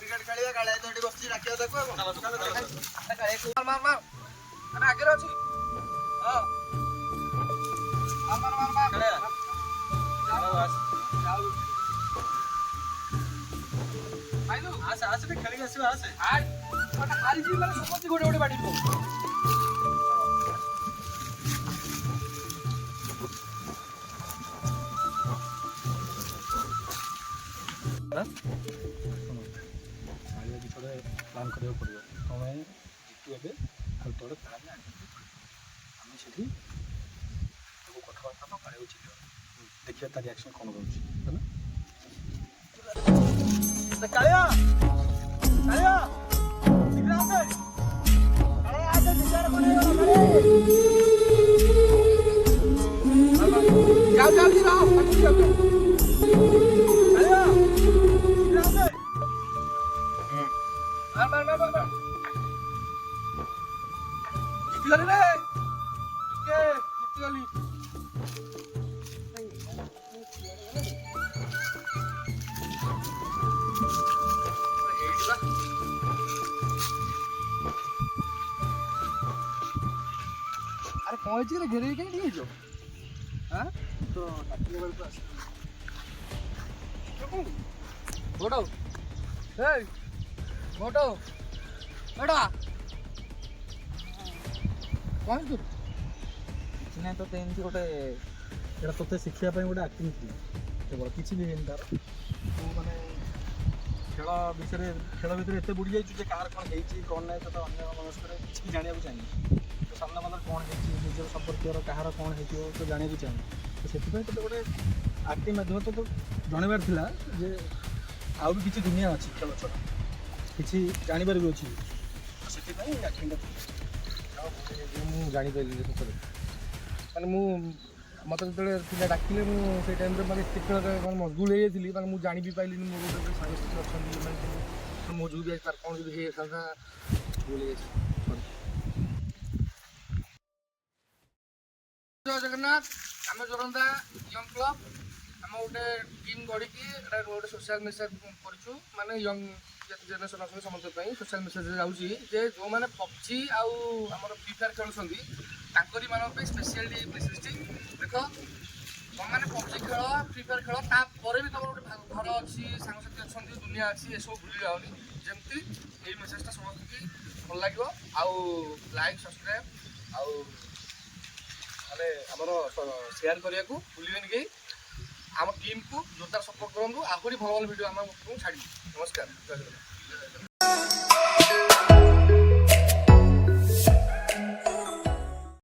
Cricket खेलिया काळे तो एठी बसची राखिया देखो मार मार मार अरे आगे रहो छी हां मार मार मार काळे जाओ जाओ आइलो आसे आसे भी खेली आसे आसे आज कोटा हारी जी माने समझ गोडे गोडे बाडी को କାଳିଆ ବିଷୟରେ ପ୍ଲାନ୍ କରିବାକୁ ପଡ଼ିବ ତୁମେ ଜିତୁ ଏବେ ଆଉ ତୋର ପ୍ଲାନ୍ ଆମେ ସେଠି ତାକୁ କଥାବାର୍ତ୍ତା ତ କାଳିଆକୁ ଚିହ୍ନିବା ଦେଖିବା ତା ରିଆକ୍ସନ୍ କ'ଣ ରହୁଛି ହେଲା काळ्या काळ्या इकडे आसे काळे आसे विचार कोणी जाओ जाओ जी रहो पटकी जाओ काळ्या इकडे आसे मार मार मार मार जितली रे के जितली अरे कौन चीज घेरे के नहीं जो हां ତ ଡାକିଲା ବେଳକୁ ଆସ मोटो ए मोटो एडा कौन तू କିଛି ନାହିଁ ତୋତେ ଏମିତି ଗୋଟେ ଏଇଟା ତୋତେ ଶିଖିବା ପାଇଁ ଗୋଟେ ଆକ୍ଟିଂ ଥିଲା କେବଳ କିଛି ବି ହେଇନି ତାର ତୁ ମାନେ ଖେଳ ଭିତରେ ଏତେ ବୁଡ଼ି ଯାଇଛୁ ଯେ କାହାର କ'ଣ ହେଇଛି କ'ଣ ନାହିଁ ତୋତେ ଅନ୍ୟ ମନସ୍କରେ କିଛି ବି ଜାଣିବାକୁ ଚାହିଁନି ତ ସାମ୍ନା ମାନେ କ'ଣ ହେଇଛି ନିଜର ସମ୍ପର୍କୀୟର କାହାର କ'ଣ ହେଇଥିବ ତ ଜାଣିବାକୁ ଚାହିଁନି ତ ସେଥିପାଇଁ ତୋତେ ଗୋଟେ ଆକ୍ଟିଂ ମାଧ୍ୟମରେ ତୋତେ ଜଣାଇବାର ଥିଲା ଯେ ଆଉ ବି କିଛି ଦୁନିଆ ଅଛି ଖେଳ ଛଡ଼ା କିଛି ଜାଣିବାର ବି ଅଛି ତ ସେଥିପାଇଁ ଆକ୍ଟିଂଟା ମୁଁ ଜାଣିପାରିଲି ସତରେ ମାନେ ମୁଁ ମୋତେ ଯେତେବେଳେ ପିଲା ଡାକିଲେ ମୁଁ ସେଇ ଟାଇମ୍ରେ ମାନେ ଏତେ ଖେଳରେ ମାନେ ମସଗୁଲ ହେଇଯାଇଥିଲି ମାନେ ମୁଁ ଜାଣି ବି ପାଇଲିନି ମୋର ଗୋଟେ ସାଙ୍ଗସାଥି ଅଛନ୍ତି ମାନେ ମୋ ଯୋଉ ବି ତାର କ'ଣ ଯଦି ହେଇଯାଇଥାନ୍ତା ଭୁଲ ହେଇଯାଇଛି ଜୟ ଜଗନ୍ନାଥ ଆମେ ଜୋରନ୍ଦା ୟଙ୍ଗ କ୍ଲବ୍ ଆମେ ଗୋଟେ ଟିମ୍ ଗଢ଼ିକି ଏଇଟା ଗୋଟେ ସୋସିଆଲ୍ ମେସେଜ୍ କରିଛୁ ମାନେ ୟଙ୍ଗ ଜେନେରେସନ୍ ଅଛନ୍ତି ସମସ୍ତଙ୍କ ପାଇଁ ସୋସିଆଲ୍ ମେସେଜ୍ ଯାଉଛି ଯେ ଯେଉଁମାନେ ପବ୍ଜି ଆଉ ଆମର ଫ୍ରି ଫାୟାର୍ ଖେଳୁଛନ୍ତି ତାଙ୍କରି ମାନଙ୍କ ପାଇଁ ସ୍ପେଶିଆଲି ମେସେଜ୍ଟି ଦେଖ ତୁମମାନେ ପବ୍ଜି ଖେଳ ଫ୍ରି ଫାୟାର୍ ଖେଳ ତାପରେ ବି ତୁମର ଗୋଟେ ଘର ଅଛି ସାଙ୍ଗସାଥି ଅଛନ୍ତି ଦୁନିଆ ଅଛି ଏସବୁ ଭୁଲି ଯାଅନି ଯେମିତି ଏଇ ମେସେଜ୍ଟା ସମସ୍ତଙ୍କୁ ଭଲ ଲାଗିବ ଆଉ ଲାଇକ୍ ସବସ୍କ୍ରାଇବ୍ ଆଉ ମାନେ ଆମର ସେୟାର କରିବାକୁ ଭୁଲିବେନି କେହି ଆମ ଟିମ୍କୁ ଜୋରଦାର ସପୋର୍ଟ କରନ୍ତୁ ଆହୁରି ଭଲ ଭଲ ଭିଡ଼ିଓ ଆମ ଛାଡ଼ିବୁ ନମସ୍କାର ଜୟ ଜଗନ୍ନାଥ।